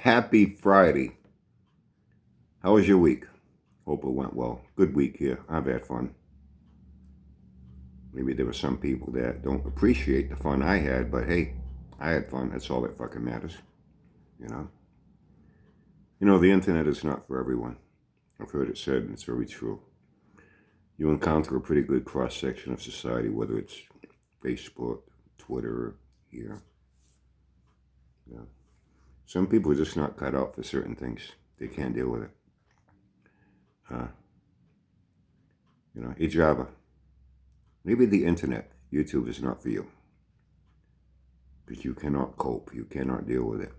Happy Friday. How was your week? Hope it went well. Good week here. I've had fun. Maybe there were some people that don't appreciate the fun I had, but hey, I had fun. That's all that fucking matters. You know? The internet is not for everyone. I've heard it said, and it's very true. You encounter a pretty good cross section of society, whether it's Facebook, Twitter, here. Yeah. Some people are just not cut out for certain things. They can't deal with it. Uh, Ijaba. Maybe the internet, YouTube is not for you. Because you cannot cope. You cannot deal with it.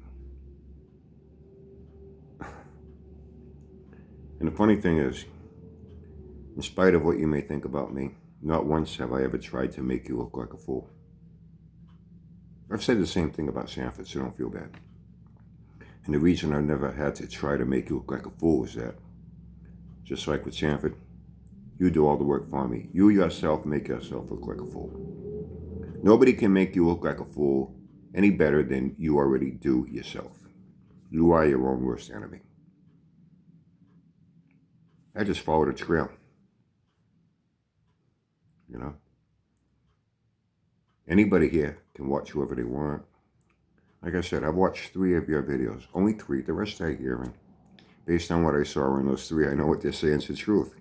And the funny thing is, in spite of what you may think about me, not once have I ever tried to make you look like a fool. I've said the same thing about Sanford, so don't feel bad. And the reason I've never had to try to make you look like a fool is that, just like with Sanford, you do all the work for me. You yourself make yourself look like a fool. Nobody can make you look like a fool any better than you already do yourself. You are your own worst enemy. I just followed a trail. Anybody here can watch whoever they want. Like I said, I've watched 3 of your videos. Only 3. The rest I hear. And based on what I saw in those 3, I know what they're saying is the truth.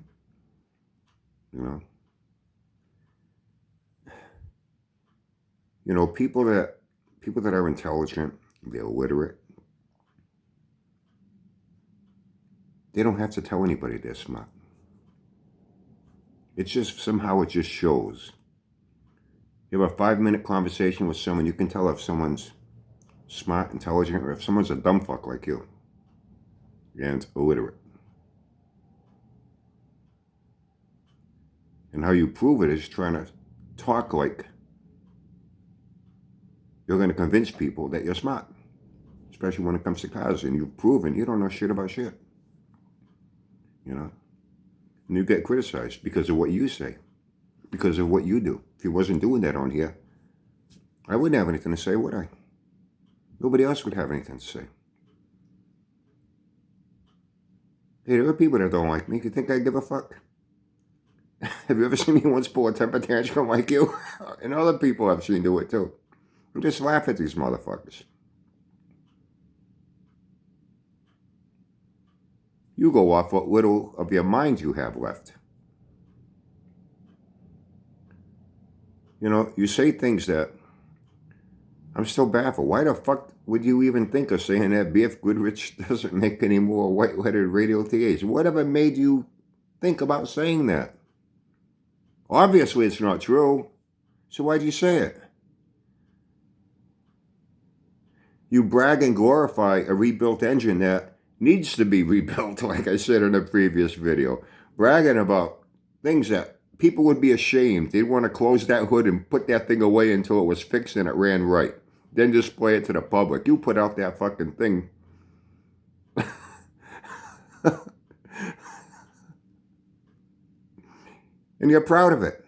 People that are intelligent, they're literate, they don't have to tell anybody they're smart. It's just, somehow it just shows. You have a 5-minute conversation with someone, you can tell if someone's smart, intelligent, or if someone's a dumb fuck like you and illiterate. And how you prove it is trying to talk like you're going to convince people that you're smart, especially when it comes to cars, and you've proven you don't know shit about shit. And you get criticized because of what you say, because of what you do. If you wasn't doing that on here, I wouldn't have anything to say, would I? Nobody else would have anything to say. Hey, there are people that don't like me. You think I give a fuck? Have you ever seen me once pull a temper tantrum like you? And other people I've seen do it too. I just laugh at these motherfuckers. You go off what little of your mind you have left. You say things that I'm still baffled. Why the fuck would you even think of saying that B.F. Goodrich doesn't make any more white-lettered radio TAs? Whatever made you think about saying that? Obviously, it's not true. So why'd you say it? You brag and glorify a rebuilt engine that needs to be rebuilt, like I said in a previous video. Bragging about things that people would be ashamed. They'd want to close that hood and put that thing away until it was fixed and it ran right. Then display it to the public. You put out that fucking thing. And you're proud of it.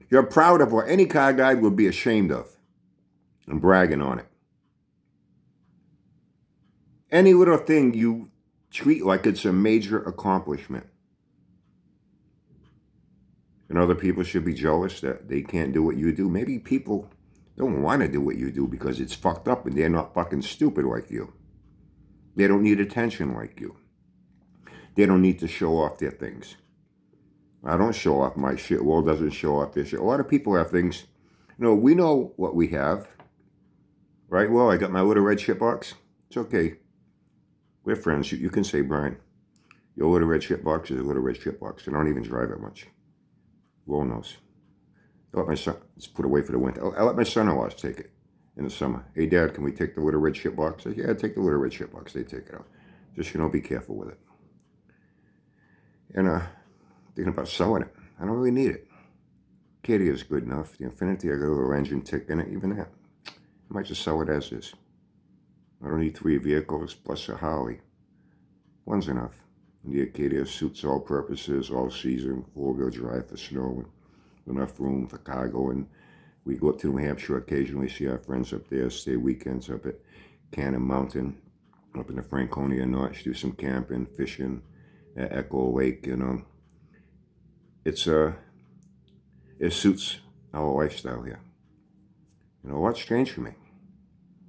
You're proud of what any car guy would be ashamed of and bragging on it. Any little thing you treat like it's a major accomplishment. And other people should be jealous that they can't do what you do. Maybe people don't want to do what you do because it's fucked up and they're not fucking stupid like you. They don't need attention like you. They don't need to show off their things. I don't show off my shit. World doesn't show off their shit. A lot of people have things. We know what we have. Right? Well, I got my little red shit box. It's okay. We're friends. You can say, Brian, your little red shit box is a little red shit box. I don't even drive it much. Will knows. I let my son, it's put away for the winter. I let my son-in-laws take it in the summer. Hey, Dad, can we take the little red shit box? I said, yeah, take the little red shit box. They take it out. Just, be careful with it. And thinking about selling it. I don't really need it. Acadia is good enough. The Infiniti, I got a little engine tick in it. Even that. I might just sell it as is. I don't need 3 vehicles plus a Harley. One's enough. And the Acadia suits all purposes, all season, 4-wheel drive for snow, and enough room for cargo. And we go up to New Hampshire occasionally, see our friends up there, stay weekends up at Cannon Mountain, up in the Franconia Notch, do some camping, fishing at Echo Lake, you know. It suits our lifestyle here. You know, what's strange for me?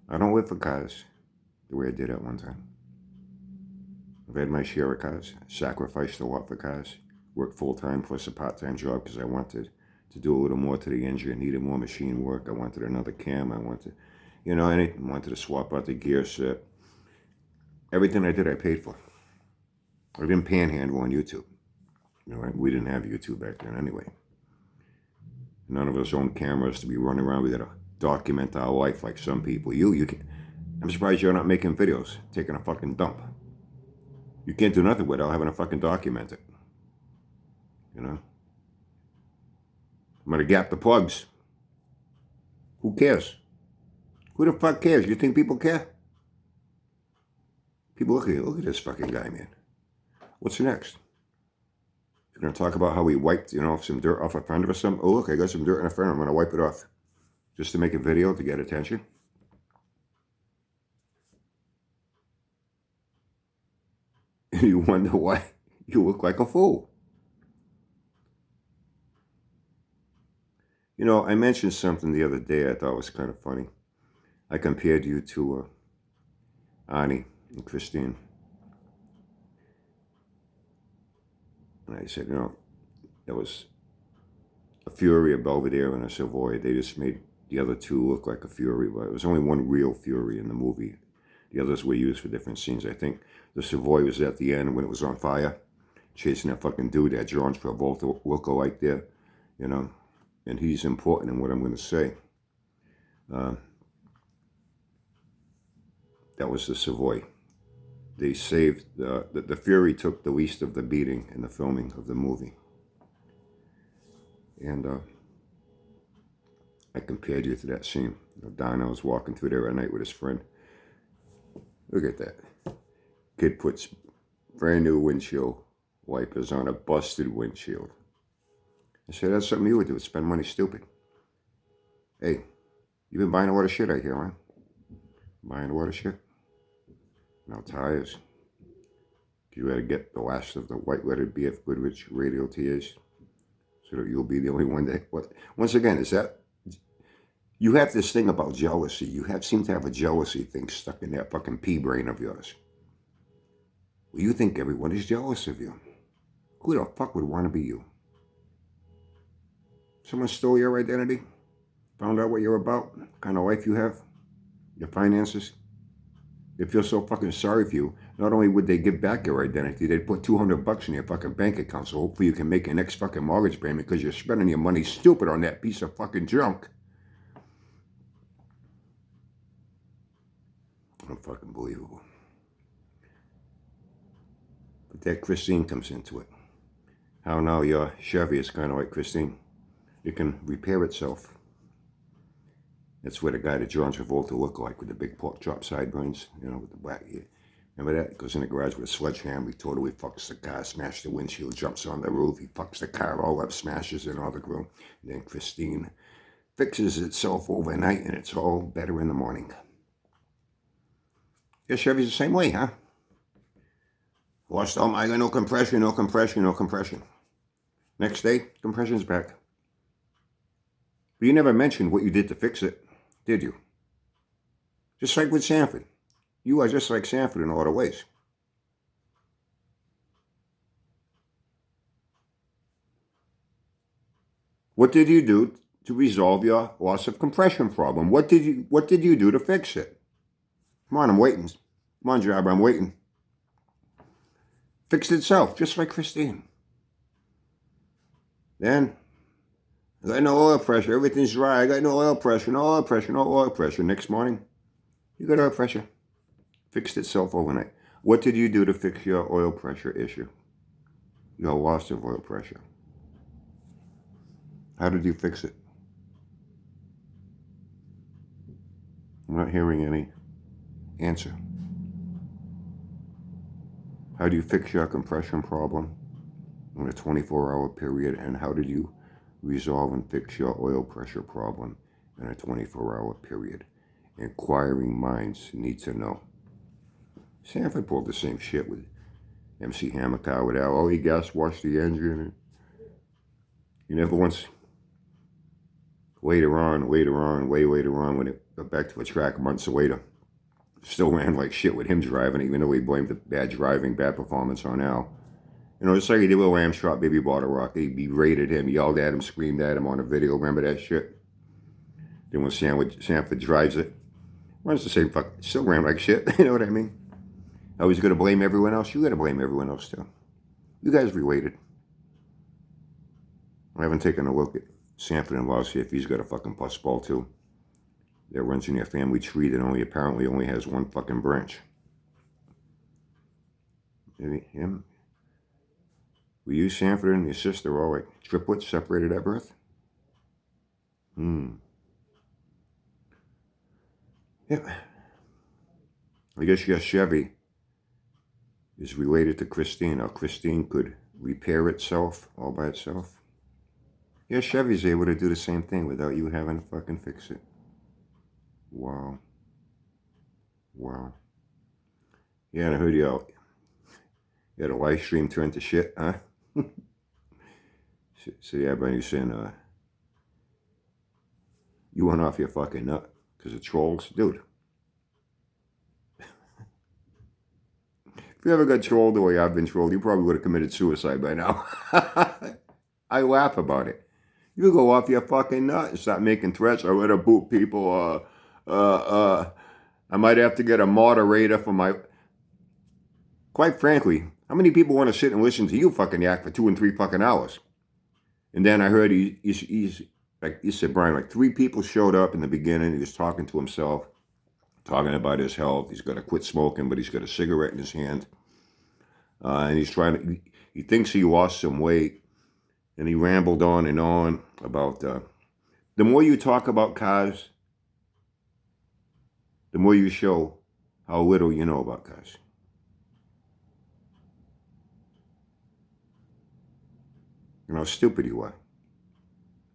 I don't live for cars the way I did at one time. I've had my share of cars, sacrificed a lot for cars, worked full-time plus a part-time job because I wanted to do a little more to the engine, needed more machine work. I wanted another cam. I wanted, you know, I wanted to swap out the gear set. Everything I did, I paid for. I didn't panhandle on YouTube. You know, we didn't have YouTube back then anyway. None of us owned cameras to be running around. We got to document our life like some people. You can. I'm surprised you're not making videos, taking a fucking dump. You can't do nothing without having to fucking document it. You know? I'm gonna gap the plugs. Who cares? Who the fuck cares? You think people care? People look at this fucking guy, man. What's next? You're gonna talk about how he wiped, you know, some dirt off a fender or something? Oh, look, I got some dirt in a fender. I'm gonna wipe it off. Just to make a video to get attention? And you wonder why you look like a fool. You know, I mentioned something the other day I thought was kind of funny. I compared you to Ani and Christine. And I said, you know, there was a Fury, a Belvedere, and a Savoy. They just made the other two look like a Fury, but it was only one real Fury in the movie. The others were used for different scenes. I think the Savoy was at the end when it was on fire, chasing that fucking dude, that John Travolta lookalike there, you know. And he's important in what I'm going to say. That was the Savoy. They saved, the Fury took the least of the beating in the filming of the movie. And I compared you to that scene. Donna was walking through there at night with his friend. Look at that. Kid puts brand new windshield wipers on a busted windshield. I said, that's something you would do, spend money stupid. Hey, you've been buying a lot of shit out here, huh? Buying a lot of shit? Now tires. You had to get the last of the white-lettered BF Goodrich radial tears so that you'll be the only one that... What? Once again, is that... You have this thing about jealousy. You seem to have a jealousy thing stuck in that fucking pea brain of yours. Well, you think everyone is jealous of you. Who the fuck would want to be you? Someone stole your identity? Found out what you're about? What kind of life you have? Your finances? They feel so fucking sorry for you. Not only would they give back your identity, they'd put $200 in your fucking bank account so hopefully you can make your next fucking mortgage payment because you're spending your money stupid on that piece of fucking junk. Unfucking-believable. But that Christine comes into it. How now your Chevy is kind of like Christine. It can repair itself. That's where the guy that John Travolta looked like with the big pork chop sideburns, you know, with the black hair. Remember that? Goes in the garage with a sledgehammer. He totally fucks the car, smashes the windshield, jumps on the roof. He fucks the car all up, smashes it all the grill. And then Christine fixes itself overnight, and it's all better in the morning. Your Chevy's the same way, huh? Lost all my, no compression, no compression, no compression. Next day, compression's back. But you never mentioned what you did to fix it, did you? Just like with Sanford. You are just like Sanford in a lot of ways. What did you do to resolve your loss of compression problem? What did you do to fix it? Come on, I'm waiting. Come on, Jabber, I'm waiting. Fixed itself, just like Christine. Then, I got no oil pressure. Everything's dry. I got no oil pressure, no oil pressure, no oil pressure. Next morning, you got oil pressure. Fixed itself overnight. What did you do to fix your oil pressure issue? Your loss of oil pressure. How did you fix it? I'm not hearing any answer. How do you fix your compression problem in a 24-hour period? And how did you resolve and fix your oil pressure problem in a 24-hour period? Inquiring minds need to know. Sanford pulled the same shit with MC Hammer car with Al. Oh, he gas washed the engine. And you never once later on, way later on, when it got back to the track months later, still ran like shit with him driving, even though he blamed the bad driving, bad performance on Al. You know, just like he did with Lamb Shot, Baby Bottle Rock. He berated him, yelled at him, screamed at him on a video. Remember that shit? Then when Sanford drives it, runs the same fuck, still ran like shit. You know what I mean? I was going to blame everyone else. You got to blame everyone else too. You guys related. I haven't taken a look at Sanford and Law, see if he's got a fucking pussball too. That runs in your family tree that apparently only has one fucking branch. Maybe him. Were you, Sanford, and your sister all like triplets separated at birth? Yep. I guess your Chevy is related to Christine. How Christine could repair itself all by itself. Your Chevy's able to do the same thing without you having to fucking fix it. Wow. Yeah, and I heard you had a live stream turned to shit, huh? So yeah, everybody saying, you went off your fucking nut because of trolls? Dude. If you ever got trolled the way I've been trolled, you probably would have committed suicide by now. I laugh about it. You go off your fucking nut and start making threats. I'm going to boot people. I might have to get a moderator for my... Quite frankly, how many people want to sit and listen to you fucking yak for 2 and 3 fucking hours? And then I heard he's like you said, Brian, like 3 people showed up in the beginning. He was talking to himself, talking about his health. He's going to quit smoking, but he's got a cigarette in his hand. And he thinks he lost some weight. And he rambled on and on about, the more you talk about cars, the more you show how little you know about cars. And how stupid you are.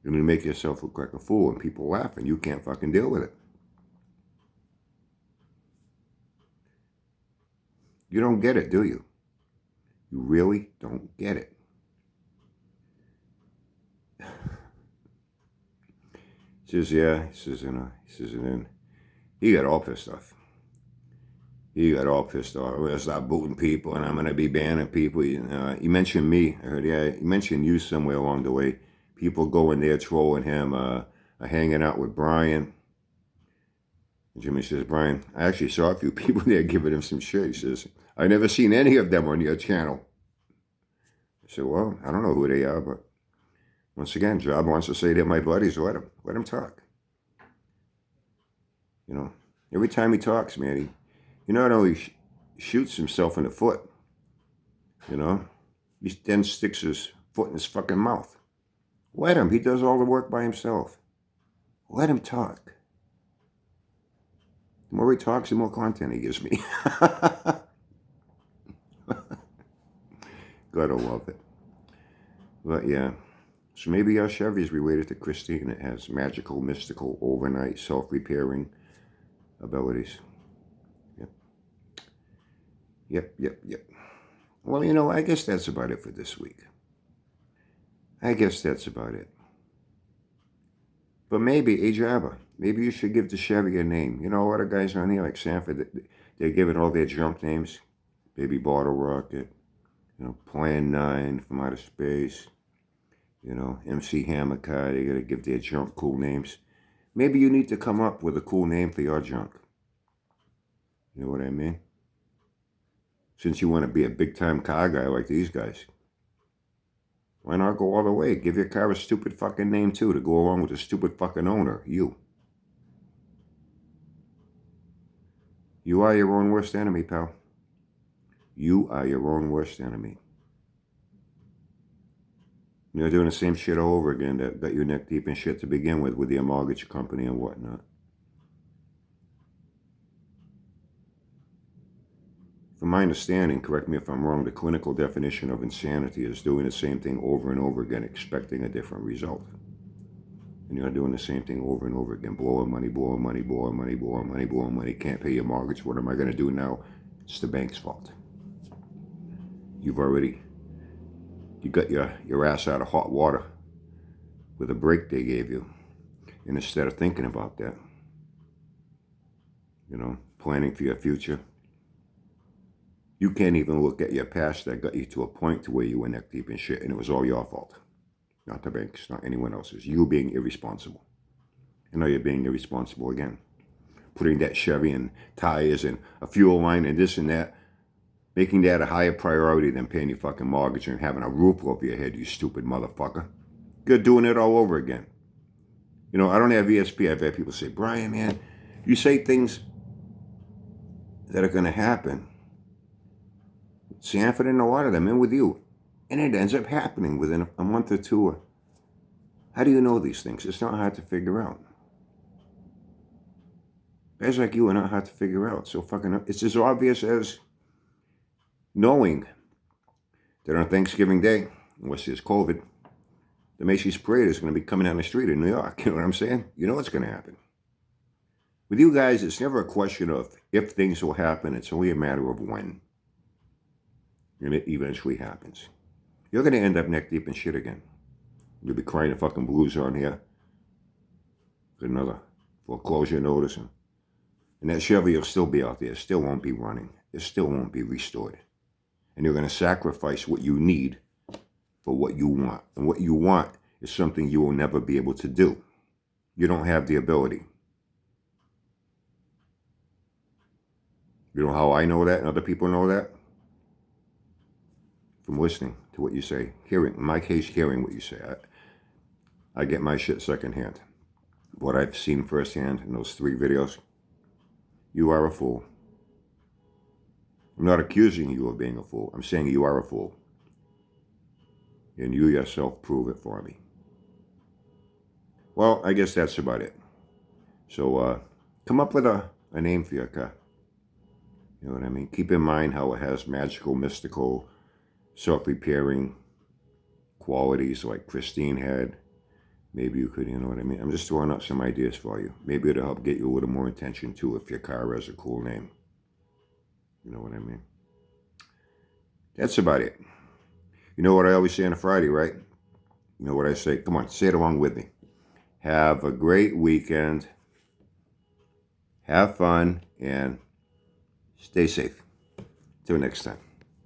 You're going to make yourself look like a fool and people laugh and you can't fucking deal with it. You don't get it, do you? You really don't get it. He says, yeah, and then he got all pissed off. I'm going to stop booting people and I'm going to be banning people. He mentioned me. I heard, yeah, he mentioned you somewhere along the way. People going there trolling him, hanging out with Brian. And Jimmy says, Brian, I actually saw a few people there giving him some shit. He says, I never seen any of them on your channel. I said, well, I don't know who they are, but once again, Job wants to say they're my buddies. Let him talk. You know, every time he talks, man, he not only shoots himself in the foot, you know, he then sticks his foot in his fucking mouth. Let him. He does all the work by himself. Let him talk. The more he talks, the more content he gives me. Gotta love it. But yeah. So maybe our Chevy is related to Christine. It has magical, mystical, overnight, self-repairing abilities. Yep. Well, you know, I guess that's about it for this week. I guess that's about it. But maybe, Jabba, maybe you should give the Chevy a name. You know, a lot of guys on here, like Sanford, they're giving all their junk names. Baby Bottle Rocket, you know, Plan 9 from Outer Space, you know, MC Hammer Car, they got to give their junk cool names. Maybe you need to come up with a cool name for your junk. You know what I mean? Since you want to be a big-time car guy like these guys. Why not go all the way? Give your car a stupid fucking name, too, to go along with the stupid fucking owner, you. You are your own worst enemy, pal. You are your own worst enemy. You're doing the same shit all over again that got you neck deep in shit to begin with your mortgage company and whatnot. From my understanding, correct me if I'm wrong, the clinical definition of insanity is doing the same thing over and over again, expecting a different result. And you're doing the same thing over and over again. Blowing money, blowing money, blowing money, blowing money, blowing money. Can't pay your mortgage. What am I going to do now? It's the bank's fault. You got your ass out of hot water with a break they gave you. And instead of thinking about that, planning for your future, you can't even look at your past that got you to a point to where you were neck deep in shit, and it was all your fault. Not the bank's, not anyone else's. You being irresponsible. And now you're being irresponsible again. Putting that Chevy and tires and a fuel line and this and that. Making that a higher priority than paying your fucking mortgage and having a roof over your head, you stupid motherfucker. You're doing it all over again. I don't have ESP. I've had people say, Brian, man, you say things that are going to happen. Sanford and a lot of them in with you. And it ends up happening within a month or two. How do you know these things? It's not hard to figure out. Guys like you are not hard to figure out. So it's as obvious as knowing that on Thanksgiving Day, unless there's COVID, the Macy's Parade is going to be coming down the street in New York. You know what I'm saying? You know what's going to happen. With you guys, it's never a question of if things will happen. It's only a matter of when. And it eventually happens. You're going to end up neck deep in shit again. You'll be crying the fucking blues on here. Another foreclosure notice. And that Chevy will still be out there. It still won't be running. It still won't be restored. And you're going to sacrifice what you need for what you want. And what you want is something you will never be able to do. You don't have the ability. You know how I know that and other people know that? From listening to what you say. Hearing, in my case, hearing what you say. I get my shit secondhand. What I've seen firsthand in those 3 videos, you are a fool. I'm not accusing you of being a fool. I'm saying you are a fool. And you yourself prove it for me. Well, I guess that's about it. So come up with a name for your car. You know what I mean? Keep in mind how it has magical, mystical, self-repairing qualities like Christine had. Maybe you could, you know what I mean? I'm just throwing out some ideas for you. Maybe it'll help get you a little more attention too if your car has a cool name. You know what I mean? That's about it. You know what I always say on a Friday, right? You know what I say? Come on, say it along with me. Have a great weekend. Have fun and stay safe. Till next time.